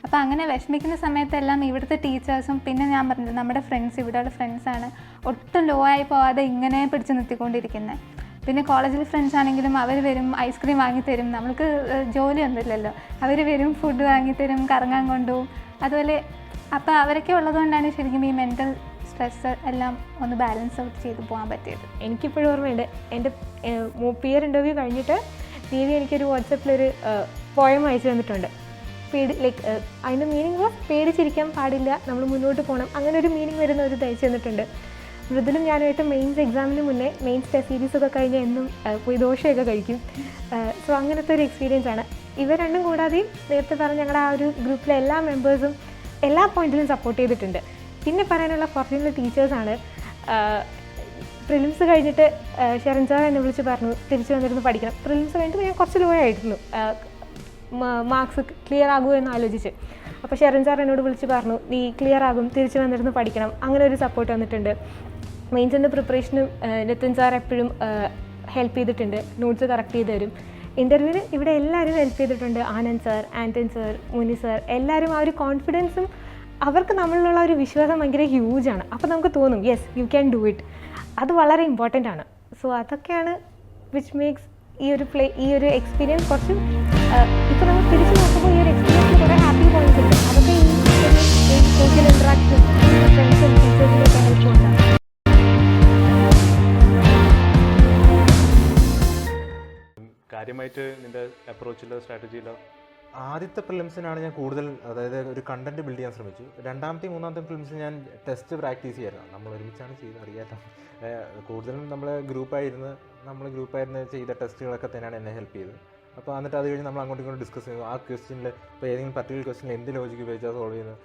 അപ്പോൾ അങ്ങനെ വിഷമിക്കുന്ന സമയത്തെല്ലാം ഇവിടുത്തെ ടീച്ചേഴ്സും പിന്നെ ഞാൻ പറഞ്ഞത് നമ്മുടെ ഫ്രണ്ട്സ്, ഇവിടെയുള്ള ഫ്രണ്ട്സാണ് ഒട്ടും ലോ ആയി പോവാതെ ഇങ്ങനെ പിടിച്ച് നിർത്തിക്കൊണ്ടിരിക്കുന്നത്. പിന്നെ കോളേജിൽ ഫ്രണ്ട്സ് ആണെങ്കിലും അവർ വരും, ഐസ്ക്രീം വാങ്ങിത്തരും, നമ്മൾക്ക് ജോലിയൊന്നുമില്ലല്ലോ, അവർ വരും, ഫുഡ് വാങ്ങിത്തരും, കറങ്ങാൻ കൊണ്ടുപോകും. അതുപോലെ അപ്പോൾ അവരൊക്കെ ഉള്ളതുകൊണ്ടാണ് ശരിക്കും ഈ മെൻ്റൽ സ്ട്രെസ് എല്ലാം ഒന്ന് ബാലൻസ് ഔട്ട് ചെയ്ത് പോകാൻ പറ്റിയത്. എനിക്കിപ്പോഴും ഓർമ്മയുണ്ട്, എൻ്റെ പിയർ ഇൻ്റർവ്യൂ കഴിഞ്ഞിട്ട് ദേവി എനിക്കൊരു വാട്സപ്പിലൊരു പോയം അയച്ചു തന്നിട്ടുണ്ട്. അതിൻ്റെ മീനിങ് പേടിച്ചിരിക്കാൻ പാടില്ല, നമ്മൾ മുന്നോട്ട് പോകണം, അങ്ങനെ ഒരു മീനിങ് വരുന്ന ഒരു അയച്ചു തന്നിട്ടുണ്ട്. മൃദുലും ഞാനുമായിട്ട് മെയിൻസ് എക്സാമിന് മുന്നേ മെയിൻസ് ടെസ്റ്റ് സീരീസൊക്കെ കഴിഞ്ഞ് എന്നും പോയി ദോശയൊക്കെ കഴിക്കും. സോ അങ്ങനത്തെ ഒരു എക്സ്പീരിയൻസ് ആണ്. ഇവർ രണ്ടും കൂടാതെയും നേരത്തെ പറഞ്ഞ ഞങ്ങളുടെ ആ ഒരു ഗ്രൂപ്പിലെ എല്ലാ മെമ്പേഴ്സും എല്ലാ പോയിന്റിലും സപ്പോർട്ട് ചെയ്തിട്ടുണ്ട്. പിന്നെ പറയാനുള്ള ഫോർച്യൂണൽ ടീച്ചേഴ്സാണ്. പ്രിലിംസ് കഴിഞ്ഞിട്ട് ഷെറിൻ സാർ എന്നെ വിളിച്ച് പറഞ്ഞു തിരിച്ചു വന്നിരുന്ന് പഠിക്കണം. പ്രിലിംസ് കഴിഞ്ഞിട്ട് ഞാൻ കുറച്ച് ലോ ആയിരുന്നു, മാർക്സ് ക്ലിയർ ആകുമോ എന്ന് ആലോചിച്ച്. അപ്പോൾ ഷെറിൻ സാർ എന്നോട് വിളിച്ച് പറഞ്ഞു നീ ക്ലിയർ ആകും, തിരിച്ചു വന്നിരുന്ന് പഠിക്കണം. അങ്ങനെ ഒരു സപ്പോർട്ട് വന്നിട്ടുണ്ട്. മെയിൻസിൻ്റെ പ്രിപ്പറേഷനും നിതിൻ സാർ എപ്പോഴും ഹെൽപ്പ് ചെയ്തിട്ടുണ്ട്, നോട്ട്സ് കറക്റ്റ് ചെയ്ത് തരും. ഇൻ്റർവ്യൂവിന് ഇവിടെ എല്ലാവരും ഹെൽപ്പ് ചെയ്തിട്ടുണ്ട്. ആനന്ദ് സാർ, ആൻറ്റൺ സാർ, മുനി സാർ, എല്ലാവരും ആ ഒരു കോൺഫിഡൻസും അവർക്ക് നമ്മളിലുള്ള ഒരു വിശ്വാസം ഭയങ്കര ഹ്യൂജാണ്. അപ്പോൾ നമുക്ക് തോന്നും yes you can do it. അത് വളരെ ഇമ്പോർട്ടൻ്റ് ആണ്. സോ അതൊക്കെയാണ് വിച്ച് മേക്സ് ഈ ഒരു എക്സ്പീരിയൻസ് കുറച്ച് ഇപ്പോൾ നമ്മൾ തിരിച്ച് നോക്കുമ്പോൾ ഈ ഒരു എക്സ്പീരിയൻസിൽ കുറേ ഹാപ്പി പോയിന്റ്സ് ഉണ്ട്. അതൊക്കെ ഈ സോഷ്യൽ ഇൻട്രാക്ഷൻ ഫ്രണ്ട്സും ടീച്ചേഴ്സിനൊക്കെ ഹെൽപ്പ് ഉണ്ടാകും. കാര്യമായിട്ട് നിൻ്റെ അപ്രോച്ചിലോ സ്ട്രാറ്റജിയിലോ? ആദ്യത്തെ ഫിലിംസിനാണ് ഞാൻ കൂടുതൽ, അതായത് ഒരു കണ്ടന്റ് ബിൽഡ് ചെയ്യാൻ ശ്രമിച്ചു. രണ്ടാമത്തെയും മൂന്നാമത്തെ ഫിലിംസിൽ ഞാൻ ടെസ്റ്റ് പ്രാക്ടീസ് ചെയ്യായിരുന്നു. നമ്മൾ ഒരുമിച്ചാണ് ചെയ്തത്, അറിയാത്ത കൂടുതലും നമ്മൾ ഗ്രൂപ്പായിരുന്ന് ചെയ്ത ടെസ്റ്റുകളൊക്കെ തന്നെയാണ് എന്നെ ഹെൽപ്പ് ചെയ്തത്. അപ്പോൾ എന്നിട്ട് അത് കഴിഞ്ഞ് നമ്മൾ അങ്ങോട്ടും ഇങ്ങോട്ടും ഡിസ്കസ് ചെയ്യുന്നു. ആ ക്വസ്റ്റ്യനിൽ ഇപ്പോൾ ഏതെങ്കിലും പർട്ടിക്കുലർ ക്വസ്റ്റ്യനിൽ എന്ത് ലോജിക്ക് ഉപയോഗിച്ചാൽ സോൾവ് ചെയ്യുന്നത്,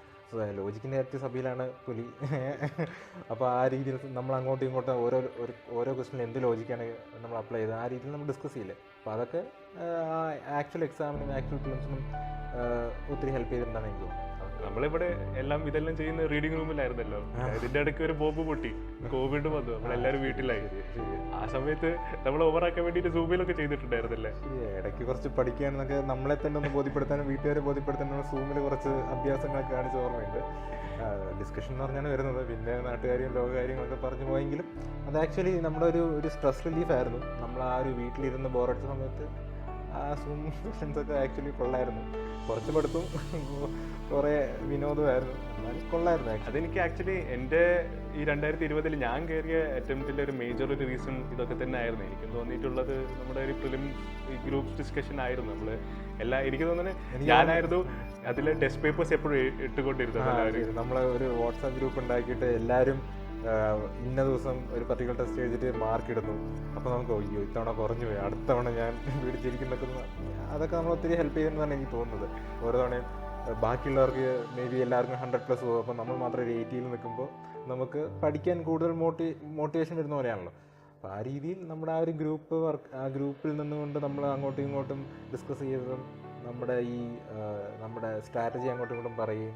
ലോജിക്കിൻ്റെ കാര്യത്തിൽ സഭയിലാണ് പുലി. അപ്പോൾ ആ രീതിയിൽ നമ്മൾ അങ്ങോട്ടും ഇങ്ങോട്ടും ഓരോ ക്വസ്റ്റ്യനിൽ എന്ത് ലോജിക്കാണ് നമ്മൾ അപ്ലൈ ചെയ്തത്, ആ രീതിയിൽ നമ്മൾ ഡിസ്കസ് ചെയ്യില്ലേ. അപ്പോൾ അതൊക്കെ ആക്ച്വൽ എക്സാമിനും ആക്ച്വൽ ഫിലിംസിനും ഒത്തിരി ഹെൽപ്പ് ചെയ്തിട്ടുണ്ടെന്ന് എനിക്ക് തോന്നുന്നു. നമ്മളിവിടെ ഇതെല്ലാം ചെയ്യുന്ന റീഡിംഗ് റൂമിലായിരുന്നല്ലോ. ഇതിന്റെ ഇടയ്ക്ക് ഒരു ബോംബ് പൊട്ടി, കോവിഡ് വന്നു, നമ്മളെല്ലാവരും വീട്ടിലായി. ആ സമയത്ത് നമ്മൾ ഓവറാക്കാൻ വേണ്ടിയിട്ട് സൂമിലൊക്കെ ചെയ്തിട്ടുണ്ടായിരുന്നല്ലേ? ഇടയ്ക്ക് കുറച്ച് പഠിക്കാനൊക്കെ നമ്മളെ തന്നെ ഒന്ന് ബോധ്യപ്പെടുത്താനും വീട്ടുകാരെ ബോധ്യപ്പെടുത്താനും സൂമിൽ കുറച്ച് അഭ്യാസങ്ങളൊക്കെ കാണിച്ച ഓർമ്മയുണ്ട്. ഡിസ്കഷൻ എന്ന് പറഞ്ഞാണ് വരുന്നത്, പിന്നെ നാട്ടുകാര്യം ലോകകാര്യങ്ങളൊക്കെ പറഞ്ഞു പോയെങ്കിലും അത് ആക്ച്വലി നമ്മുടെ ഒരു സ്ട്രെസ് റിലീഫായിരുന്നു. നമ്മൾ ആ ഒരു വീട്ടിലിരുന്ന് ബോറടിച്ച സമയത്ത് ആ സൂം സെഷൻസൊക്കെ ആക്ച്വലി കൊള്ളായിരുന്നു. കുറച്ച് പഠിത്തവും കുറേ വിനോദമായിരുന്നു, എന്നാലും കൊള്ളായിരുന്നു. അതെനിക്ക് ആക്ച്വലി എൻ്റെ ഈ 2020 ഞാൻ കയറിയ അറ്റംപ്റ്റിൻ്റെ ഒരു മേജർ ഒരു റീസൺ ഇതൊക്കെ തന്നെ ആയിരുന്നു. എനിക്ക് തോന്നിയിട്ടുള്ളത് നമ്മുടെ ഒരു പ്രിലിം ഗ്രൂപ്പ് ഡിസ്കഷൻ ആയിരുന്നു. നമ്മൾ എനിക്ക് തോന്നുന്നത് ഞാനായിരുന്നു അതിലെ ടെസ്റ്റ് പേപ്പേഴ്സ് എപ്പോഴും ഇട്ടുകൊണ്ടിരുന്നത്. നമ്മൾ ഒരു വാട്സാപ്പ് ഗ്രൂപ്പ് ഉണ്ടാക്കിയിട്ട് എല്ലാവരും ഇന്ന ദിവസം ഒരു പർട്ടിക്കുലർ ടെസ്റ്റ് എഴുതിയിട്ട് മാർക്ക് ഇടുന്നു. അപ്പോൾ നമുക്ക് അയ്യോ ഇത്തവണ കുറഞ്ഞു പോയി, അടുത്ത തവണ ഞാൻ പിടിച്ചിരിക്കുന്നൊക്കെ അതൊക്കെ നമ്മൾ ഒത്തിരി ഹെൽപ്പ് ചെയ്യുന്നതാണ് എനിക്ക് തോന്നുന്നത്. ഓരോ തവണയും ബാക്കിയുള്ളവർക്ക് മേ ബി എല്ലാവർക്കും 100+ പോകും, അപ്പോൾ നമ്മൾ മാത്രം ഒരു 80 നിൽക്കുമ്പോൾ നമുക്ക് പഠിക്കാൻ കൂടുതൽ മോട്ടിവേഷൻ വരുന്ന പോലെയാണല്ലോ. അപ്പോൾ ആ രീതിയിൽ നമ്മുടെ ആ ഒരു ഗ്രൂപ്പ് വർക്ക്, ആ ഗ്രൂപ്പിൽ നിന്നുകൊണ്ട് നമ്മൾ അങ്ങോട്ടും ഇങ്ങോട്ടും ഡിസ്കസ് ചെയ്തതും നമ്മുടെ സ്ട്രാറ്റജി അങ്ങോട്ടും ഇങ്ങോട്ടും പറയുകയും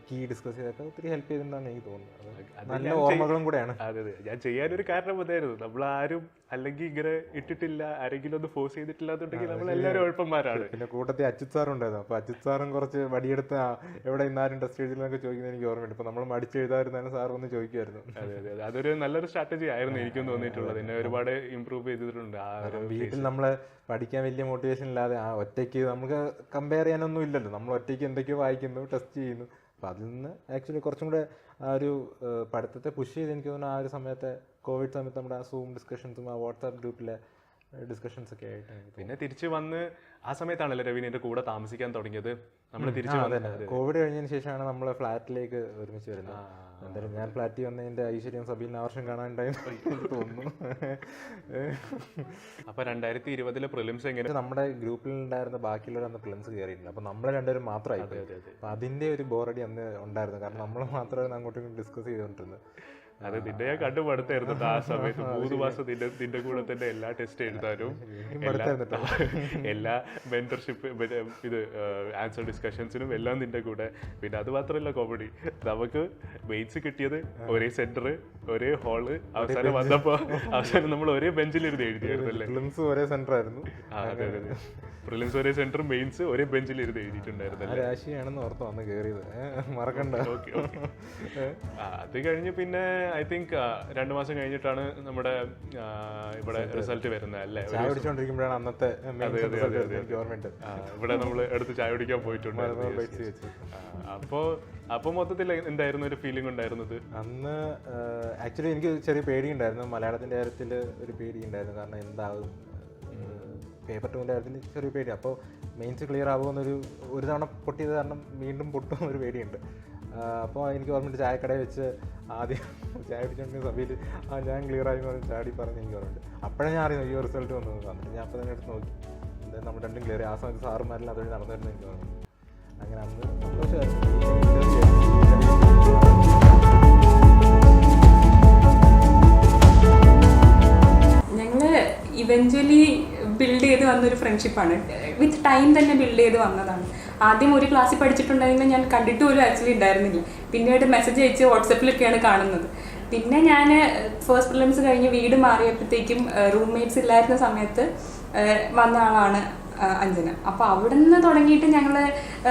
കീ ഡിസ്കസ് ചെയ്തൊക്കെ ഒത്തിരി ഹെൽപ്പ് ചെയ്തിട്ടുണ്ടെന്നാണ് എനിക്ക് തോന്നുന്നത്. നല്ല ഓർമ്മകളും കൂടെയാണ്. അതെ, ഞാൻ ചെയ്യാനൊരു കാരണം അതായിരുന്നു. നമ്മളാരും അല്ലെങ്കിൽ ഇങ്ങനെ ഇട്ടിട്ടില്ല, ആരെങ്കിലും ഒന്ന് ഫോഴ്സ് ചെയ്തിട്ടില്ലാന്നുണ്ടെങ്കിൽ നമ്മൾ എല്ലാവരും എളുപ്പന്മാരാണ്. പിന്നെ കൂട്ടത്തിൽ അച്യുത് സാർ ഉണ്ടായിരുന്നു. അപ്പോൾ അച്യുത് സാറും കുറച്ച് വടിയെടുത്ത് എവിടെ ഇന്നാരും ടെസ്റ്റ് എഴുതില്ലെന്നൊക്കെ ചോദിക്കുന്നത് എനിക്ക് ഓർമ്മയുണ്ട്. ഇപ്പോൾ നമ്മൾ മടിച്ചെഴുതായിരുന്നാലും സാർ ഒന്ന് ചോദിക്കുമായിരുന്നു. അതെ, അതൊരു നല്ലൊരു സ്ട്രാറ്റജി ആയിരുന്നു എനിക്കും തോന്നിയിട്ടുള്ളത്. എന്നെ ഒരുപാട് ഇമ്പ്രൂവ് ചെയ്തിട്ടുണ്ട്. വീട്ടിൽ നമ്മൾ പഠിക്കാൻ വലിയ മോട്ടിവേഷൻ ഇല്ലാതെ ഒറ്റയ്ക്ക് നമുക്ക് കമ്പയർ ചെയ്യാനൊന്നും ഇല്ലല്ലോ. നമ്മൾ ഒറ്റയ്ക്ക് എന്തൊക്കെയോ വായിക്കുന്നു, ടെസ്റ്റ് ചെയ്യുന്നു. അപ്പോൾ അതിൽ നിന്ന് ആക്ച്വലി കുറച്ചും കൂടെ ആ ഒരു പഠിത്തത്തെ പുഷ് ചെയ്ത് എനിക്ക് തോന്നുന്നു ആ ഒരു സമയത്ത് കോവിഡ് സമയത്ത് നമ്മുടെ ആ സൂം ഡിസ്കഷൻസും ആ വാട്സാപ്പ് ഗ്രൂപ്പിലെ ഡിസ്കഷൻസ് ഒക്കെ ആയിട്ട് പിന്നെ തിരിച്ച് വന്ന് ആ സമയത്താണല്ലോ രവീൻ എൻ്റെ കൂടെ താമസിക്കാൻ തുടങ്ങിയത്. നമ്മൾ തിരിച്ച് കോവിഡ് കഴിഞ്ഞതിന് ശേഷമാണ് നമ്മൾ ഫ്ലാറ്റിലേക്ക് ഒരുമിച്ച് വരുന്നത്. എന്തായാലും ഞാൻ ഫ്ലാറ്റിൽ വന്നതിൻ്റെ ഐശ്വര്യം സബീലിന് ആ വർഷം കാണാനുണ്ടായിരുന്നു എനിക്ക് തോന്നുന്നു. അപ്പോൾ 2020 പ്രിലിംസ് എങ്ങനെ നമ്മുടെ ഗ്രൂപ്പിലുണ്ടായിരുന്ന ബാക്കിയുള്ളവർ അന്ന് പ്രിലിംസ് കയറിയിട്ടുണ്ട്. അപ്പോൾ നമ്മൾ രണ്ടുപേരും മാത്രമായി. അപ്പോൾ അതിൻ്റെ ഒരു ബോറടി അന്ന് ഉണ്ടായിരുന്നു. കാരണം നമ്മൾ മാത്രമായിരുന്നു അങ്ങോട്ടും ഇങ്ങോട്ടും ഡിസ്കസ് ചെയ്തുകൊണ്ടിരുന്നത്. അതെ, നിന്നെ ഞാൻ കണ്ടുപടുത്തായിരുന്നു ആ സമയത്ത്. 3 മാസം നിന്റെ കൂടെ തന്നെ എല്ലാ ടെസ്റ്റ് എഴുതാനും എല്ലാ മെന്റർഷിപ്പ് ഇത് ആൻസർ ഡിസ്കഷൻസിനും എല്ലാം നിന്റെ കൂടെ. പിന്നെ അത് മാത്രമല്ല കോമഡി, നമുക്ക് വെയിറ്റ്സ് കിട്ടിയത് ഒരേ സെന്റർ, ഒരേ ഹാള്. അവസാനം വന്നപ്പോൾ നമ്മൾ ഒരേ ബെഞ്ചിലിരുന്ന് എഴുതിയായിരുന്നല്ലേ? ഒരേ സെന്റർ ആയിരുന്നു. അതെ, പ്രിലിംസ് ഒരേ സെന്റർ, മെയിൻസ് ഒരേ ബെഞ്ചിലിരുന്ന് എഴുതിയിട്ടുണ്ടായിരുന്നല്ലേ? രാശിയാണെന്ന് ഓർത്ത് വന്ന് കയറിയത്, മറക്കണ്ട. ഓക്കെ. അത് കഴിഞ്ഞ് പിന്നെ ഐ തിങ്ക് 2 മാസം കഴിഞ്ഞിട്ടാണ് നമ്മുടെ ഇവിടെ റിസൾട്ട് വരുന്നത് അല്ലേ? ചായ കുടിച്ചോണ്ടിരിക്കുമ്പോഴാണ് അന്നത്തെ ഇവിടെ നമ്മൾ എടുത്ത് ചായ കുടിക്കാൻ പോയിട്ടുണ്ട്. അപ്പോൾ മൊത്തത്തിൽ എന്തായിരുന്നു ഒരു ഫീലിംഗ് ഉണ്ടായിരുന്നത് അന്ന്? ആക്ച്വലി എനിക്ക് ചെറിയ പേടിയുണ്ടായിരുന്നു, മലയാളത്തിൻ്റെ കാര്യത്തിൽ ഒരു പേടിയുണ്ടായിരുന്നു. കാരണം എന്താകും, പേപ്പർ 2ൻ്റെ കാര്യത്തിൽ ചെറിയ പേടി. അപ്പോൾ മെയിൻസ് ക്ലിയർ ആകുമെന്നൊരു തവണ പൊട്ടിയത് കാരണം വീണ്ടും പൊട്ടുമെന്നൊരു പേടിയുണ്ട്. അപ്പോൾ എനിക്ക് ഓർമ്മയുണ്ട് ചായക്കടയിൽ വെച്ച് ആദ്യം ചായ കുടിച്ചോണ്ടെങ്കിൽ സഭയിൽ ഞാൻ ക്ലിയർ ആയി പറഞ്ഞ് ചാടി പറഞ്ഞ് എനിക്ക് ഓർമ്മയുണ്ട്. അപ്പോഴേ ഞാൻ അറിയുന്നു ഈ റിസൾട്ട് വന്നത്. എന്നിട്ട് ഞാൻ അപ്പോൾ തന്നെ എടുത്ത് നോക്കി, എന്തായാലും നമ്മൾ രണ്ടും ക്ലിയർ. ആ സമയത്ത് സാറുമാരെല്ലാം അതുവഴി നടന്നിരുന്നു എനിക്ക് ഓർമ്മയുണ്ട്. അങ്ങനെ അന്ന് സന്തോഷമായിരുന്നു. ഞങ്ങൾ ഇവഞ്ച്വലി ബിൽഡ് ചെയ്ത് വന്നൊരു ഫ്രണ്ട്ഷിപ്പാണ്. വിത്ത് ടൈം തന്നെ ബിൽഡ് ചെയ്ത് വന്നതാണ്. ആദ്യം ഒരു ക്ലാസ്സിൽ പഠിച്ചിട്ടുണ്ടെങ്കിലും ഞാൻ കണ്ടിട്ട് പോലും ആക്ച്വലി ഉണ്ടായിരുന്നില്ല. പിന്നീട് മെസ്സേജ് അയച്ച് വാട്സപ്പിലൊക്കെയാണ് കാണുന്നത്. പിന്നെ ഞാൻ ഫസ്റ്റ് പ്രിലിംസ് കഴിഞ്ഞ് വീട് മാറിയപ്പോഴത്തേക്കും റൂംമേറ്റ്സ് ഇല്ലായിരുന്ന സമയത്ത് വന്ന ആളാണ് അഞ്ജന. അപ്പോൾ അവിടെ നിന്ന് തുടങ്ങിയിട്ട് ഞങ്ങൾ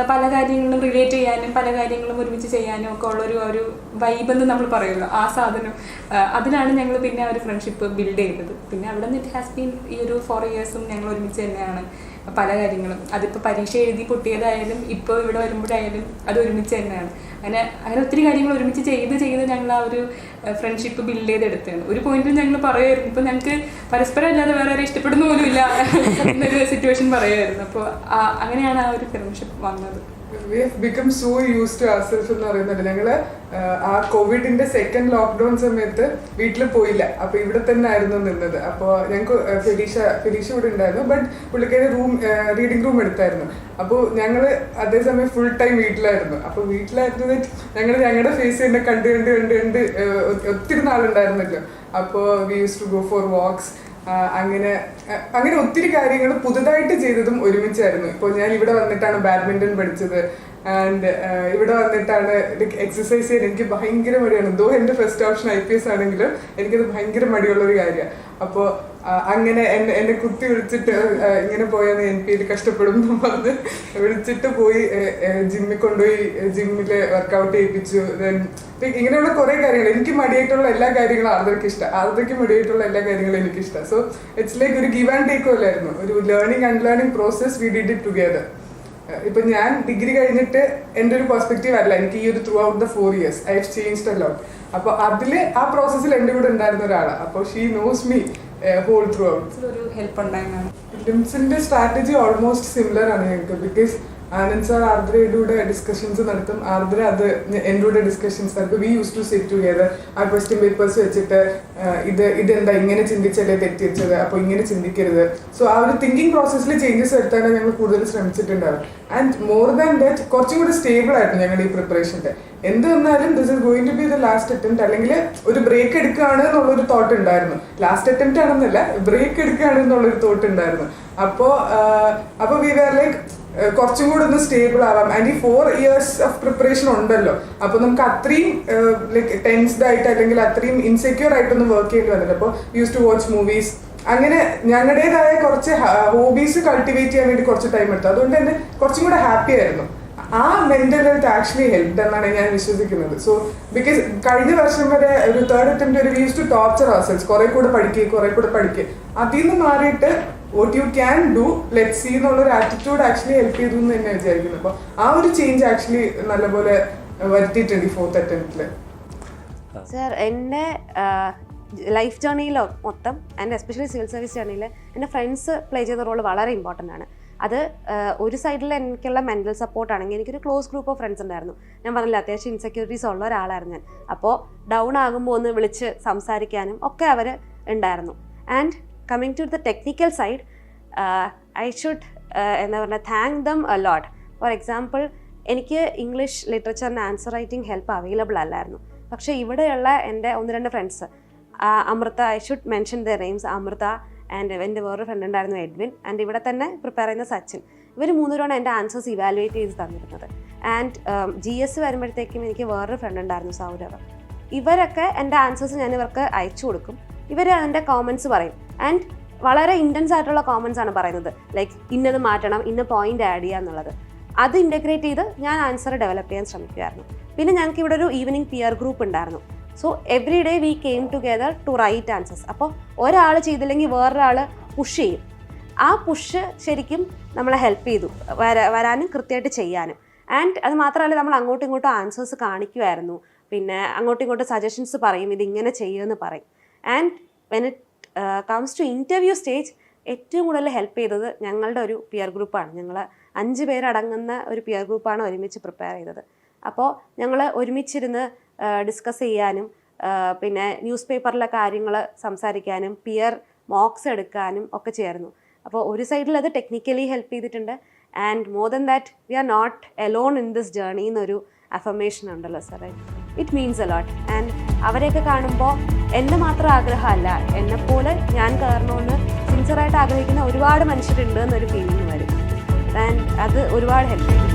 പല കാര്യങ്ങളും റിലേറ്റ് ചെയ്യാനും പല കാര്യങ്ങളും ഒരുമിച്ച് ചെയ്യാനും ഒക്കെ ഉള്ളൊരു വൈബെന്ന് നമ്മൾ പറയുമല്ലോ, ആ സാധനം, അതിലാണ് ഞങ്ങൾ പിന്നെ ഒരു ഫ്രണ്ട്ഷിപ്പ് ബിൽഡ് ചെയ്തത്. പിന്നെ അവിടെ നിന്ന് ഇറ്റ് ഹാസ് ബീൻ ഈ ഒരു 4 ഇയേഴ്സും ഞങ്ങൾ ഒരുമിച്ച് തന്നെയാണ് പല കാര്യങ്ങളും. അതിപ്പോൾ പരീക്ഷ എഴുതി പൊട്ടിയതായാലും ഇപ്പോൾ ഇവിടെ വരുമ്പോഴായാലും അത് ഒരുമിച്ച് തന്നെയാണ്. അങ്ങനെ ഒത്തിരി കാര്യങ്ങൾ ഒരുമിച്ച് ചെയ്ത് ഞങ്ങൾ ആ ഒരു ഫ്രണ്ട്ഷിപ്പ് ബിൽഡ് ചെയ്തെടുത്തതാണ്. ഒരു പോയിന്റിൽ ഞങ്ങൾ പറയുമായിരുന്നു, ഇപ്പം ഞങ്ങൾക്ക് പരസ്പരം അല്ലാതെ വേറെ ആരെ ഇഷ്ടപ്പെടുന്ന പോലും ഇല്ല എന്നൊരു സിറ്റുവേഷൻ പറയുമായിരുന്നു. അപ്പോൾ അങ്ങനെയാണ് ആ ഒരു ഫ്രണ്ട്ഷിപ്പ് വന്നത്. We have become so used to ourselves എന്ന് പറയുന്നുണ്ട്. ഞങ്ങള് ആ കോവിഡിന്റെ സെക്കൻഡ് ലോക്ക്ഡൌൺ സമയത്ത് വീട്ടിൽ പോയില്ല. അപ്പൊ ഇവിടെ തന്നെ ആയിരുന്നു നിന്നത്. അപ്പോൾ ഞങ്ങൾക്ക് ഫെലീഷ ഇവിടെ ഉണ്ടായിരുന്നു, ബട്ട് പുള്ളിക്കാരി റീഡിംഗ് റൂം എടുത്തായിരുന്നു. അപ്പോൾ ഞങ്ങള് അതേസമയം ഫുൾ ടൈം വീട്ടിലായിരുന്നു. അപ്പൊ വീട്ടിലായിരുന്നത് ഞങ്ങൾ ഞങ്ങളുടെ ഫേസ് തന്നെ കണ്ട് ഒത്തിരി നാളുണ്ടായിരുന്നല്ലോ. അപ്പോൾ we use to go for walks. അങ്ങനെ ഒത്തിരി കാര്യങ്ങൾ പുതുതായിട്ട് ചെയ്തതും ഒരുമിച്ചായിരുന്നു. ഇപ്പോൾ ഞാൻ ഇവിടെ വന്നിട്ടാണ് ബാഡ്മിൻ്റൺ പഠിച്ചത്. ആൻഡ് ഇവിടെ വന്നിട്ടാണ് എക്സസൈസ് ചെയ്യാൻ എനിക്ക് ഭയങ്കര മടിയാണ്. എന്തോ എൻ്റെ ഫസ്റ്റ് ഓപ്ഷൻ IPS ആണെങ്കിലും എനിക്കത് ഭയങ്കര മടിയുള്ളൊരു കാര്യമാണ്. അപ്പോൾ അങ്ങനെ എന്നെ കുത്തി വിളിച്ചിട്ട് ഇങ്ങനെ പോയാൽ NPL കഷ്ടപ്പെടും എന്ന് പറഞ്ഞ് വിളിച്ചിട്ട് പോയി ജിമ്മിൽ കൊണ്ടുപോയി ജിമ്മിൽ വർക്കൗട്ട് ചെയ്യിപ്പിച്ചു. ഇങ്ങനെയുള്ള കുറേ കാര്യങ്ങൾ എനിക്ക് മടിയായിട്ടുള്ള എല്ലാ കാര്യങ്ങളും ആർദ്രയ്ക്ക് ഇഷ്ടം, ആർദ്രയ്ക്ക് മടിയായിട്ടുള്ള എല്ലാ കാര്യങ്ങളും എനിക്കിഷ്ടം. സോ ഇറ്റ്സ് ലൈക്ക് ഒരു ഗിവ് ആൻഡ് ടേക്ക് പോലെയായിരുന്നു, ഒരു learning and learning process. We did it together. ഇപ്പൊ ഞാൻ ഡിഗ്രി കഴിഞ്ഞിട്ട് എൻ്റെ ഒരു പെർസ്പെക്റ്റീവ് അല്ല, എനിക്ക് ഈ ഒരു throughout the 4 years I have changed a lot. അപ്പൊ അതില് ആ പ്രോസസ്സിൽ എൻ്റെ കൂടെ ഉണ്ടായിരുന്ന ഒരാളാണ്. അപ്പോൾ she knows me whole throughout. ഒരു ഹെൽപ്പ് ഉണ്ടായിരുന്നു. ലിംസിന്റെ സ്ട്രാറ്റജി ഓൾമോസ്റ്റ് സിമിലർ ആണ് ഞങ്ങൾക്ക്. ബിക്കോസ് ആനന്ദ് സാർ ആർദ്രയുടെ കൂടെ ഡിസ്കഷൻസ് നടത്തും, ആർദ്ര അത് എൻ്റെ കൂടെ ഡിസ്കഷൻസ് നടത്തും. We use to sit together. ആ ക്വസ്റ്റ്യൻ പേപ്പേഴ്സ് വെച്ചിട്ട് ഇതെന്താ ഇങ്ങനെ ചിന്തിച്ചല്ലേ തെറ്റിച്ചത്, അപ്പോൾ ഇങ്ങനെ ചിന്തിക്കരുത്. സോ ആ ഒരു തിങ്കിങ് പ്രോസസ്സിൽ ചേഞ്ചസ് വരുത്താനാണ് ഞങ്ങൾ കൂടുതൽ ശ്രമിച്ചിട്ടുണ്ടാവും. ആൻഡ് മോർ ദാൻ ദാറ്റ് കുറച്ചും കൂടി സ്റ്റേബിൾ ആയിരുന്നു ഞങ്ങളുടെ ഈ പ്രിപ്പറേഷൻ്റെ. എന്ത് വന്നാലും this is going to be the last attempt, അല്ലെങ്കിൽ ഒരു ബ്രേക്ക് എടുക്കുകയാണ് എന്നുള്ളൊരു തോട്ട് ഉണ്ടായിരുന്നു. ലാസ്റ്റ് അറ്റംപ്റ്റ് ആണെന്നല്ല, ബ്രേക്ക് എടുക്കുകയാണ് എന്നുള്ളൊരു തോട്ട് ഉണ്ടായിരുന്നു. അപ്പോൾ വി വേർ ലൈക്ക് കുറച്ചും കൂടെ ഒന്ന് സ്റ്റേബിൾ ആവാം. ആൻഡ് ഈ 4 years ഓഫ് പ്രിപ്പറേഷൻ ഉണ്ടല്ലോ, അപ്പോൾ നമുക്ക് അത്രയും ലൈക്ക് ടെൻസ്ഡ് ആയിട്ട് അല്ലെങ്കിൽ അത്രയും ഇൻസെക്യൂർ ആയിട്ടൊന്നും വർക്ക് ചെയ്യേണ്ടി വന്നില്ല. അപ്പോൾ യൂസ് ടു വാച്ച് മൂവീസ്, അങ്ങനെ ഞങ്ങളുടേതായ കുറച്ച് ഹോബീസ് കൾട്ടിവേറ്റ് ചെയ്യാൻ വേണ്ടി കുറച്ച് ടൈം എടുത്തു. അതുകൊണ്ട് തന്നെ കുറച്ചും കൂടെ ഹാപ്പി ആയിരുന്നു. ആ മെന്റൽ ഹെൽത്ത് ആക്ച്വലി ഹെൽപ്പ് എന്നാണ് ഞാൻ വിശ്വസിക്കുന്നത്. സോ ബിക്കോസ് കഴിഞ്ഞ വർഷം വരെ ഒരു 3rd attempt വരെ we use to torture ourselves, കുറെ കൂടെ പഠിക്കുക. അതിൽ നിന്ന് മാറിയിട്ട് what you can do, let's see എന്നുള്ളൊരു ആറ്റിറ്റ്യൂഡ് ആക്ച്വലി ഹെൽപ്പ് ചെയ്തു എന്ന് തന്നെ വിചാരിക്കുന്നു. അപ്പോൾ ആ ഒരു ചേഞ്ച് ആക്ച്വലി നല്ലപോലെ വരുത്തിയിട്ടുണ്ട് ഈ 4th attempt. സർ, എൻ്റെ ലൈഫ് ജേർണിയിലോ മൊത്തം ആൻഡ് എസ്പെഷ്യലി സിവിൽ സർവീസ് ജേർണിയിൽ എൻ്റെ ഫ്രണ്ട്സ് പ്ലേ ചെയ്ത റോൾ വളരെ ഇമ്പോർട്ടൻ്റ് ആണ്. അത് ഒരു സൈഡിൽ എനിക്കുള്ള മെൻ്റൽ സപ്പോർട്ടാണെങ്കിൽ എനിക്കൊരു ക്ലോസ് ഗ്രൂപ്പ് ഓഫ് ഫ്രണ്ട്സ് ഉണ്ടായിരുന്നു. ഞാൻ പറഞ്ഞില്ല, അത്യാവശ്യം ഇൻസെക്യൂരിറ്റീസ് ഉള്ള ഒരാളായിരുന്നു ഞാൻ. അപ്പോൾ ഡൗൺ ആകുമ്പോൾ ഒന്ന് വിളിച്ച് സംസാരിക്കാനും ഒക്കെ അവർ ഉണ്ടായിരുന്നു. And coming to the technical side, I should എന്താ പറയുക, thank them a lot. For example, എനിക്ക് ഇംഗ്ലീഷ് ലിറ്ററേച്ചറിന് ആൻസർ റൈറ്റിംഗ് ഹെൽപ്പ് അവൈലബിൾ അല്ലായിരുന്നു. പക്ഷേ ഇവിടെയുള്ള എൻ്റെ 1-2 friends, Amrita, I should mention the names, Amrita and എൻ്റെ വേറൊരു ഫ്രണ്ട് ഉണ്ടായിരുന്നു എഡ്വിൻ, ആൻഡ് ഇവിടെ തന്നെ പ്രിപ്പയർ ചെയ്യുന്ന സച്ചിൻ. ഇവർ 3 പേരാണ് എൻ്റെ ആൻസേഴ്സ് ഇവാലുവേറ്റ് ചെയ്ത് തന്നിരുന്നത്. ആൻഡ് GS വരുമ്പോഴത്തേക്കും എനിക്ക് വേറൊരു ഫ്രണ്ട് ഉണ്ടായിരുന്നു, സൗരവ്. ഇവരൊക്കെ എൻ്റെ ആൻസേഴ്സ് ഞാൻ ഇവർക്ക് അയച്ചു കൊടുക്കും. ഇവർ അതിൻ്റെ കോമൻസ് പറയും. ആൻഡ് വളരെ ഇൻറ്റൻസ് ആയിട്ടുള്ള കോമൻസ് ആണ് പറയുന്നത്, ലൈക്ക് ഇന്നത് മാറ്റണം, ഇന്ന പോയിന്റ് ആഡ് ചെയ്യുക എന്നുള്ളത്. അത് ഇൻ്റഗ്രേറ്റ് ചെയ്ത് ഞാൻ ആൻസർ ഡെവലപ്പ് ചെയ്യാൻ ശ്രമിക്കുമായിരുന്നു. പിന്നെ ഞങ്ങൾക്ക് ഇവിടെ ഒരു ഈവനിങ് പിയർ ഗ്രൂപ്പ് ഉണ്ടായിരുന്നു. So every day we came together to write answers. അപ്പോൾ ഒരാൾ ചെയ്തില്ലെങ്കിൽ വേറൊരാൾ പുഷ് ചെയ്യും. ആ പുഷ് ശരിക്കും നമ്മളെ ഹെൽപ്പ് ചെയ്തു വരാനും കൃത്യമായിട്ട് ചെയ്യാനും. ആൻഡ് അത് മാത്രമല്ല, നമ്മൾ അങ്ങോട്ടും ഇങ്ങോട്ടും ആൻസേഴ്സ് കാണിക്കുമായിരുന്നു. പിന്നെ അങ്ങോട്ടും ഇങ്ങോട്ടും സജഷൻസ് പറയും, ഇതിങ്ങനെ ചെയ്യുമെന്ന് പറയും. And when it comes to interview stage, ഏറ്റവും കൂടുതൽ ഹെൽപ്പ് ചെയ്തത് ഞങ്ങളുടെ ഒരു പിയർ ഗ്രൂപ്പാണ്. ഞങ്ങൾ 5 പേരടങ്ങുന്ന ഒരു പിയർ ഗ്രൂപ്പാണ് ഒരുമിച്ച് പ്രിപ്പയർ ചെയ്തത്. അപ്പോൾ ഞങ്ങൾ ഒരുമിച്ചിരുന്ന് ഡിസ്കസ് ചെയ്യാനും പിന്നെ ന്യൂസ് പേപ്പറിലെ കാര്യങ്ങൾ സംസാരിക്കാനും പിയർ മോക്സ് എടുക്കാനും ഒക്കെ ചെയ്യായിരുന്നു. അപ്പോൾ ഒരു സൈഡിൽ അത് ടെക്നിക്കലി ഹെൽപ്പ് ചെയ്തിട്ടുണ്ട്. And more than that, we are not alone in this journey എന്നൊരു അഫർമേഷൻ ഉണ്ടല്ലോ സാറേ, it means a lot. And അവരെയൊക്കെ കാണുമ്പോൾ എൻ്റെ മാത്രം ആഗ്രഹമല്ല, എന്നെപ്പോലെ ഞാൻ കയറണമെന്ന് സിൻസിയറായിട്ട് ആഗ്രഹിക്കുന്ന ഒരുപാട് മനുഷ്യരുണ്ട് എന്നൊരു ഫീലിംഗ് വരും. ആൻഡ് അത് ഒരുപാട് ഹെൽപ്പ് ചെയ്യും.